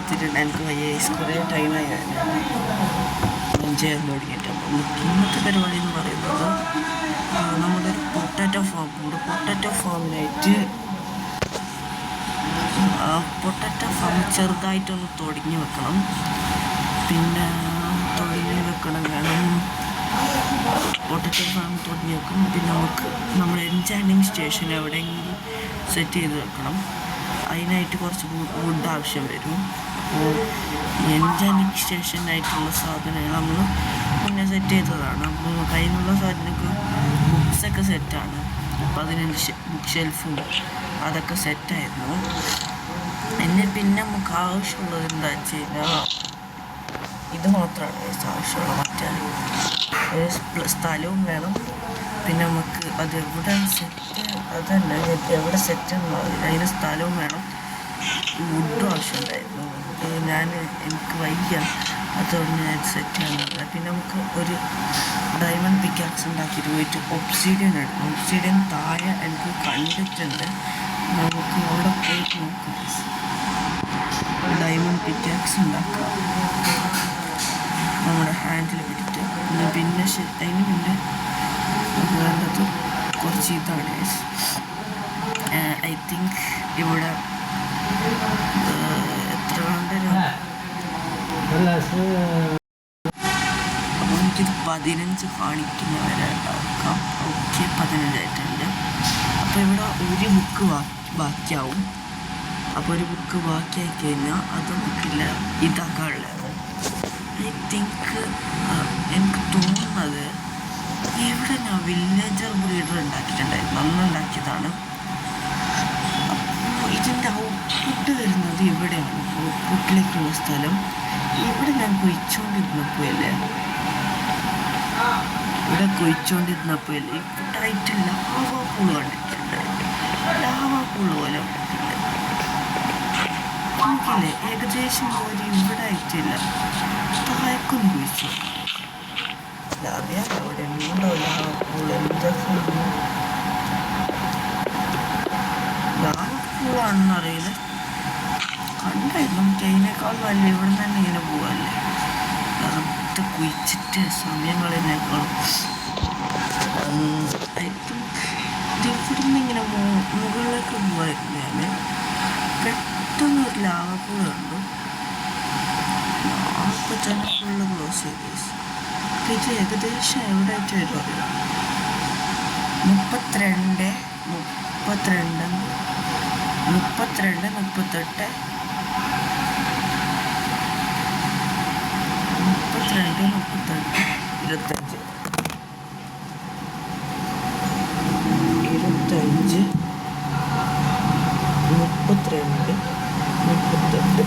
എത്തിയിട്ടുണ്ട്. എനിക്ക് വയ്യ, കുറേ ടൈമായി ഞാൻ ചെയ്യാൻ തുടങ്ങിയിട്ട്. അപ്പം ഇന്നത്തെ പരിപാടി എന്ന് പറയുന്നത് നമ്മുടെ ഒരു പൊട്ടാറ്റോ ഫാം ഉണ്ട്. പൊട്ടാറ്റോ ഫാമിനായിട്ട് ചെറുതായിട്ടൊന്ന് തുടങ്ങി വെക്കണം. പിന്നെ തുടങ്ങി വെക്കണം വേണം പൊട്ടാറ്റോ ഫാം തുടങ്ങി വെക്കണം. പിന്നെ നമുക്ക് നമ്മുടെ എൻചാൻറ്റിങ് സ്റ്റേഷൻ എവിടെയെങ്കിലും സെറ്റ് ചെയ്ത് വെക്കണം. അതിനായിട്ട് കുറച്ച് വുഡ് ആവശ്യം വരും. അപ്പോൾ എൻചാൻറ്റിങ് സ്റ്റേഷനായിട്ടുള്ള സാധനങ്ങൾ നമ്മൾ പിന്നെ സെറ്റ് ചെയ്തതാണ്. അപ്പോൾ അതിനുള്ള സാധനങ്ങൾക്ക് ബുക്സൊക്കെ സെറ്റാണ്. 15 ബുക്ക് ഷെൽഫും അതൊക്കെ സെറ്റായിരുന്നു. പിന്നെ നമുക്ക് ആവശ്യമുള്ളത് എന്താ വെച്ച് കഴിഞ്ഞാൽ ഇത് മാത്രമാണ് ആവശ്യമുള്ളത്. മറ്റേ സ്ഥലവും വേണം. പിന്നെ നമുക്ക് അത് എവിടെ സെറ്റ് അതല്ല എവിടെ സെറ്റ് എന്നുള്ളത് അതിന് സ്ഥലവും വേണം. വുഡും ആവശ്യമുണ്ടായിരുന്നു. എനിക്ക് വയ്യ, അതുകൊണ്ട് ഞാൻ സെറ്റ് ചെയ്യാനുള്ളത്. പിന്നെ നമുക്ക് ഒരു ഡയമണ്ട് പിക്കാക്സ് ഉണ്ടാക്കിയിട്ട് പോയിട്ട് ഒബ്സിഡിയൻ എടുക്കും. ഒബ്സിഡിയൻ താഴെ എനിക്ക് കണ്ടിട്ടുണ്ട്. നമുക്ക് അവിടെ പോയിട്ട് നോക്കാം. ഡയമണ്ട് പിക്കാക്സ് ഉണ്ടാക്കാം നമ്മുടെ ഹാൻഡിൽ പിടിച്ചിട്ട്. പിന്നെ അതിന് പിന്നെ വേണ്ടത് കുറച്ച് ഇതാണ്. ഐ തിങ്ക് ഇവിടെ എത്ര വേണ്ട, അപ്പോൾ എനിക്കിത് 15 കാണിക്കുന്നവരെ ഉണ്ടാക്കാം. ഓക്കെ, 15 ആയിട്ടുണ്ട്. അപ്പോൾ ഇവിടെ ഒരു ബുക്ക് ബാക്കിയാവും. അപ്പോൾ ഒരു ബുക്ക് ബാക്കിയായി കഴിഞ്ഞാൽ അത് നമുക്കില്ല ഇതാക്കാനുള്ളത്. ഐ തിങ്ക് എനിക്ക് തോന്നുന്നത് ഇവിടെ ഞാൻ വില്ലേജർ ബ്രീഡർ ഉണ്ടാക്കിയിട്ടുണ്ടായിരുന്നു. അന്ന് ഉണ്ടാക്കിയതാണ്. അപ്പോൾ ഇതിൻ്റെ ഔട്ട്പുട്ട് വരുന്നത് ഇവിടെയാണ്. ഔട്ട്പുട്ടിലേക്കുള്ള സ്ഥലം ഇവിടെ ഞാൻ കൊയ്ച്ചുകൊണ്ടിരുന്നപ്പോഴല്ലേ ഇപ്പട്ടായിട്ട് ലാവ പൂള് കണ്ടിട്ടുണ്ട്. ലാവ പൂള് പോലെ നമുക്കില്ലേ ഏകദേശം പോലെ ഇവിടെ ആയിട്ടില്ല. താഴേക്കൊന്ന് കുഴിച്ചു അറിയാം അവിടെ ഉണ്ടോ ലാവ പൂള്. എന്താ ലാവ പൂളാണെന്നറിയില്ല. കണ്ടായിരുന്നു അതിനേക്കാൾ വലിയ ഇവിടെ തന്നെ ഇങ്ങനെ പോവല്ലേ. വെറുതെ കുഴിച്ചിട്ട് സമയം കളയുന്നേക്കാളും ഐ തിങ്ക് ഇവിടുന്ന് ഇങ്ങനെ മുകളിലേക്ക് പോവായിരുന്നു. ഞാൻ പെട്ടെന്ന് ഒരു ലാവപ്പൂള് കണ്ടു. അപ്പോൾ തന്നെ ഫുള്ള് ക്ലോസ് ചെയ്തു. ഇത് ഏകദേശം എവിടെ ആയിട്ട് വരും അറിയാം. 32, 38, 32, 25, 32, 38.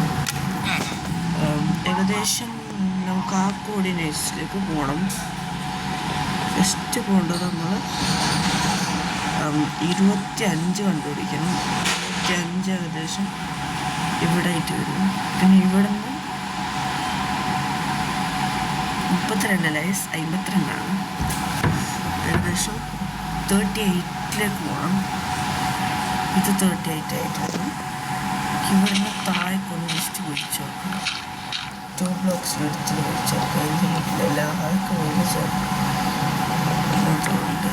ഏകദേശം നമുക്ക് ആ കോർഡിനേറ്റ്സിലേക്ക് പോകണം. ഫസ്റ്റ് പോകേണ്ടത് നമ്മൾ 25 കണ്ടുപിടിക്കണം. 25 ഏകദേശം ഇവിടെ ആയിട്ട് വരും. പിന്നെ ഇവിടെ നിന്ന് 32 52 ഏകദേശം 38ലേക്ക് പോകണം. ഇത് 38 ആയിട്ടാണ്. ഇവിടുന്ന് താഴെക്കൊന്ന് ജസ്റ്റ് കുഴിച്ച് നോക്കണം. 2 ബ്ലോക്സിനെടുത്ത് കുഴിച്ച് നോക്കാം. ഇതിൽ എല്ലാവർക്കും വിളിച്ച് അതുകൊണ്ട്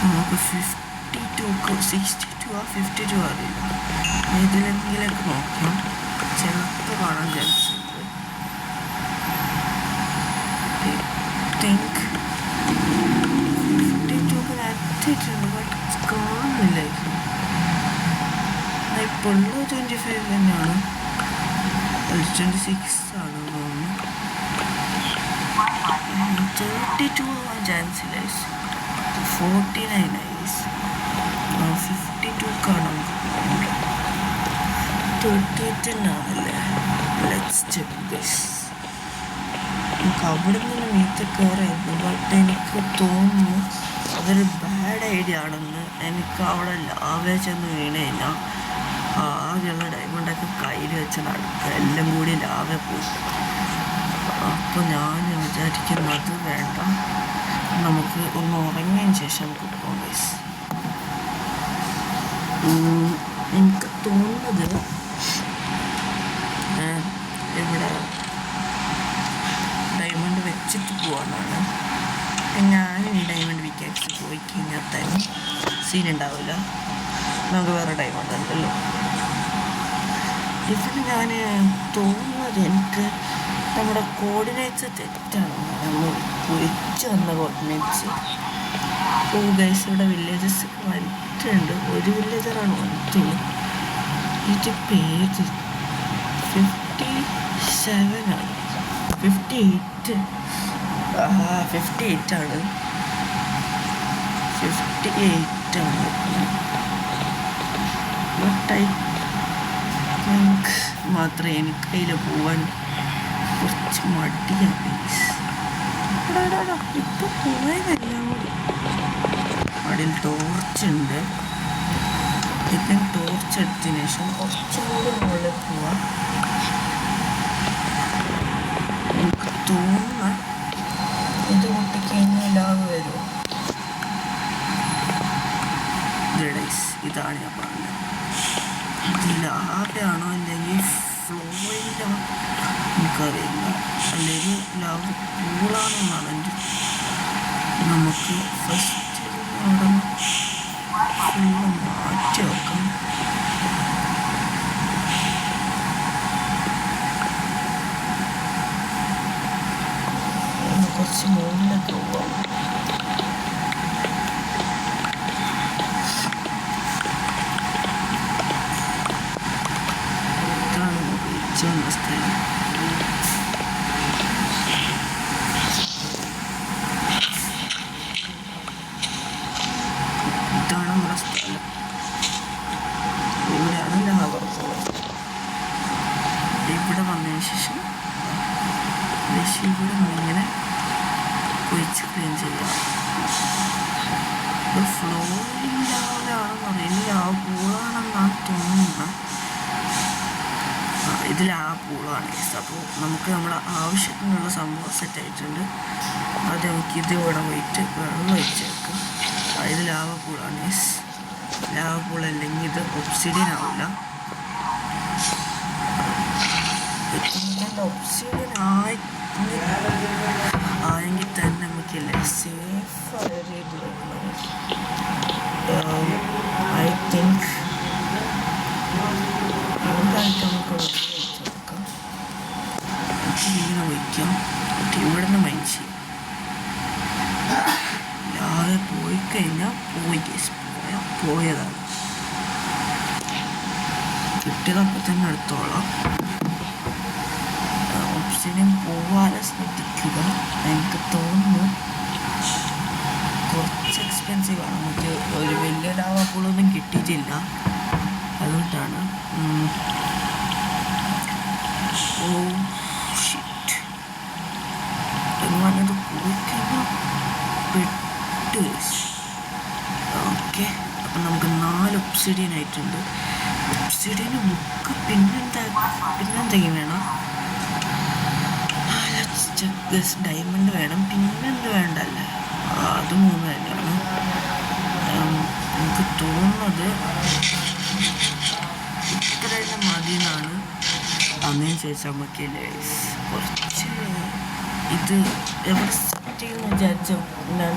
നമുക്ക് 52 അറിയില്ല. ഇതിലെങ്കിലൊക്കെ നോക്കാം. ചിലപ്പോൾ കാണാൻ ചാൻസ് ഉണ്ട്. തിങ്ക് 52 എത്തിയിട്ടുണ്ട്. ബട്ട് കാണുന്നില്ല. ഇപ്പോൾ ഉള്ള 25 തന്നെയാണ്. 26 ആണ് തോന്നുന്നു. 32 ആവാൻ ചാൻസ് ഇല്ല. 49 52 കാണാം. 38 തന്നെയാണല്ലേ. Let's check this. നമുക്ക് അവിടെ നിന്ന് മീറ്റ് കയറായിരുന്നു. ബട്ട് എനിക്ക് തോന്നുന്നു അതൊരു ബാഡ് ഐഡിയ ആണെന്ന്. എനിക്ക് അവിടെ ലാവേ ചെന്ന് വീണ് കഴിഞ്ഞാൽ ആകെയുള്ള ഡയമണ്ടൊക്കെ കയ്യിൽ വെച്ച് നടക്കുക, എല്ലാം കൂടി ലാവ പോകും. അപ്പോൾ ഞാൻ വിചാരിക്കുന്നത് വേണ്ട, നമുക്ക് ഒന്ന് ഉറങ്ങിയതിന് ശേഷം നമുക്ക് പോകാം. എനിക്ക് തോന്നുന്നത് ഇവിടെ ഡയമണ്ട് വെച്ചിട്ട് പോകാനാണ്. ഞാൻ ഈ ഡയമണ്ട് വിക്കാക്സ് പോയി കഴിഞ്ഞാൽ തന്നെ സീൻ ഉണ്ടാവില്ല. നമുക്ക് വേറെ ഡയമണ്ട് ഉണ്ടല്ലോ. ഇതിന് ഞാൻ തോന്നുന്നത് എനിക്ക് നമ്മുടെ കോർഡിനേറ്റ്സ് തെറ്റാണ്. നമ്മൾ വെച്ച് വന്ന കോർഡിനേറ്റ്സ്. ഗൈസ് ഇവിടെ വില്ലേജസ് വന്നിട്ടുണ്ട്. ഒരു വില്ലേജറാണ് വന്നിട്ടുള്ളൂ. ഇത് പേജ് 57 ആണ്. 58 ആണ്. 58 ആണ്. ബട്ട് ഐ തിങ്ക് മാത്രമേ എനിക്ക് അതിൽ പോവാൻ കുറച്ച് മടിയാണ്. ഇപ്പം പോയതെല്ലാം കൂടി അടിയിൽ ടോർച്ചുണ്ട്. ഇപ്പം ടോർച്ച് എടുത്തതിന് ശേഷം കുറച്ചും കൂടി മുകളിൽ പോവാം. എനിക്ക് തോന്നുന്ന ഇത് പൊട്ടിക്കഴിഞ്ഞാൽ ലാവ് വരുമോ? ഇതാണ് ഞാൻ പറഞ്ഞത്. ഇത് ലാവയാണോ അല്ലെങ്കിൽ ഫ്ലോയിൻ്റെ എനിക്കറിയില്ല. അല്ലെങ്കിൽ ലാവ് പൂളാണെന്നാണ് എൻ്റെ. നമുക്ക് ഫസ്റ്റ് അവിടെ ഫുള്ള് മാറ്റി വെക്കാം. കുറച്ച് മുകളിലേക്ക് പോവാം. ഇതാണ് ഉപയോഗിച്ച സ്ഥലം. ഇതാണ് നമ്മുടെ സ്ഥലം. ഇവിടെയാണ് ലാവർ. ഇവിടെ വന്നതിന് ശേഷം ഇവിടെ ഇങ്ങനെ ഒഴിച്ച് ക്ലീൻ ചെയ്യാം. ഇത് ഫ്ലോറിങ് ലാവയാണെന്ന് അറിയില്ല. ലാവ പൂളാണെന്നാണ് തോന്നുന്നത്. ഇത് ലാവ പൂളാണ്. അപ്പോൾ നമുക്ക് നമ്മുടെ ആവശ്യത്തിനുള്ള സംഭവം സെറ്റായിട്ടുണ്ട്. അത് നമുക്ക് ഇത് ഇവിടെ പോയിട്ട് വെള്ളം ഒഴിച്ചേക്കാം. ഇത് ലാവ പൂളാണ്. ലാവ പൂള അല്ലെങ്കിൽ ഇത് ഒബ്സിഡിയൻ ആവില്ല. ഒബ്സിഡിയൻ ആയെങ്കിൽ തന്നെ നമുക്കില്ലേ സേഫ് ഐ തിങ്ക് എന്തായിട്ട് നമുക്ക് വെച്ച് നോക്കാം. ഇങ്ങനെ വയ്ക്കാം. ഇവിടെ നിന്ന് മൈൻഡ് ചെയ്യും. ലാവെ പോയി കഴിഞ്ഞാൽ പോയതാണ്. കിട്ടിയതപ്പോൾ തന്നെ എടുത്തോളാം. ഒബ്സിഡിയൻ പോവാതെ ശ്രദ്ധിക്കുക. എനിക്ക് തോന്നുന്നു കുറച്ച് എക്സ്പെൻസീവ് ആണ്. നമുക്ക് ഒരു വലിയ ലാവപ്പൂളൊന്നും കിട്ടിയിട്ടില്ല. അതുകൊണ്ടാണ്. ഓ ഷിറ്റ് എങ്ങനത് പോയി കഴിഞ്ഞാൽ പെട്ട്. ഓക്കെ, അപ്പം നമുക്ക് 4 ഒബ്സിഡിയൻ ആയിട്ടുണ്ട്. ഒബ്സിഡിയന് മുക്ക് പിന്നെന്തെങ്കിലും വേണം. ഡയമണ്ട് വേണം. പിന്നെന്ത് വേണ്ടല്ലേ, അത് 3 തന്നെയാണ്. എനിക്ക് തോന്നുന്നത് ഇത്രയെല്ലാം മതി എന്നാണ്. അന്നേന് ചോദിച്ചാൽ നമുക്കില്ലേ കുറച്ച് ഇത് എവിടെ സെറ്റ് ചെയ്യുമെന്ന് വിചാരിച്ചു ഞാൻ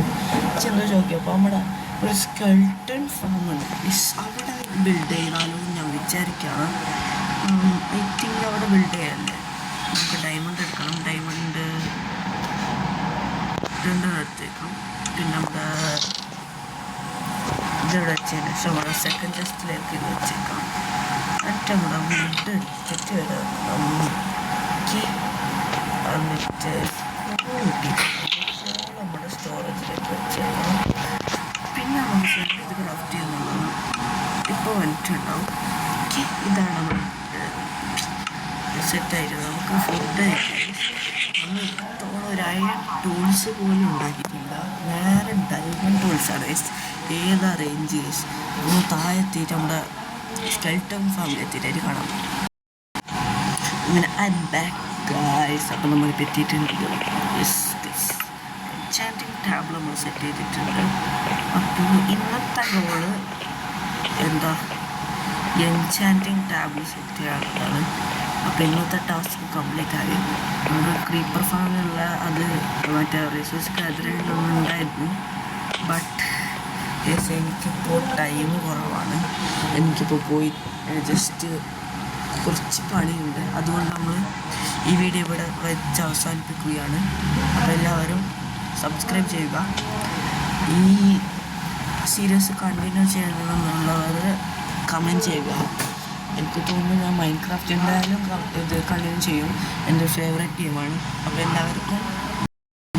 ചെന്ന് ചോദിക്കും. നമ്മുടെ ഒരു സ്കെൽട്ടൺ ഫാമുണ്ട്. അവിടെ ബിൽഡ് ചെയ്താലോ ഞാൻ വിചാരിക്കുകയാണ്. ഐ തിങ്ക് അവിടെ ബിൽഡ് ചെയ്യാല്ലേ. നമുക്ക് ഡയമണ്ട് എടുക്കണം. ഡയമണ്ട് 2 എടുത്തേക്കാം. പിന്നെ നമ്മുടെ ഇതിവിടെ വെച്ചതിന് ശേഷം നമ്മുടെ സെക്കൻഡ് ചെസ്റ്റിലേക്ക് ഇത് വെച്ചേക്കാം. എന്നിട്ട് നമ്മുടെ വുഡ് എടുത്തിട്ട് വരാം. എന്നിട്ട് നമ്മുടെ സ്റ്റോറേജിലേക്ക് വെച്ചേക്കാം. പിന്നെ നമുക്ക് ഇത് ക്രാഫ്റ്റ് ചെയ്യുന്നുള്ളത് ഇപ്പോൾ വന്നിട്ടുണ്ടാവും. ഇതാണ് നമ്മൾ സെറ്റായിട്ട് നമുക്ക് ഫുഡ് നമ്മൾ ഇത്തോളം ഒരു അയൺ ടൂൾസ് പോലും ഉണ്ടാക്കിയിട്ടില്ല. വേറെ ഡയമണ്ട് ടൂൾസാണ്. ഏതാ റേഞ്ച് താഴെത്തിയിട്ട് നമ്മുടെ സ്കെൽട്ടൺ ഫാമിലെത്തിയിട്ട് കാണാം. ഇങ്ങനെ ബാക്ക് ഗായ്സ്. അപ്പം നമ്മളിപ്പോൾ എത്തിയിട്ടുണ്ട്. എൻചാൻറ്റിങ് ടാബിൾ നമ്മൾ സെറ്റ് ചെയ്തിട്ടുണ്ട്. അപ്പോൾ ഇന്നത്തെ ഗോള് എന്താ എൻചാൻറ്റിങ് ടാബ് സെറ്റ് ചെയ്യാനുള്ളതാണ്. അപ്പോൾ ഇന്നത്തെ ടാസ്ക് കംപ്ലീറ്റ് ആയി. നമുക്ക് ക്രീപ്പർ ഫാമിലുള്ള അത് മറ്റേ റിസോഴ്സ് ഗാദറിംഗ് ഉണ്ടായിരുന്നു. ബട്ട് എനിക്കിപ്പോൾ ടൈം കുറവാണ്. എനിക്കിപ്പോൾ പോയി ജസ്റ്റ് കുറച്ച് പണിയുണ്ട്. അതുകൊണ്ട് നമ്മൾ ഈ വീഡിയോ ഇവിടെ വെച്ച് അവസാനിപ്പിക്കുകയാണ്. അപ്പോൾ എല്ലാവരും സബ്സ്ക്രൈബ് ചെയ്യുക. ഈ സീരീസ് കണ്ടിന്യൂ ചെയ്യണമെന്നുള്ളവർ കമൻറ്റ് ചെയ്യുക. എനിക്ക് തോന്നുന്നു ഞാൻ മൈൻക്രാഫ്റ്റ് എന്തായാലും ഇത് കണ്ടിന്യൂ ചെയ്യും. എൻ്റെ ഫേവറേറ്റ് ഗെയിമാണ്. അപ്പോൾ എല്ലാവർക്കും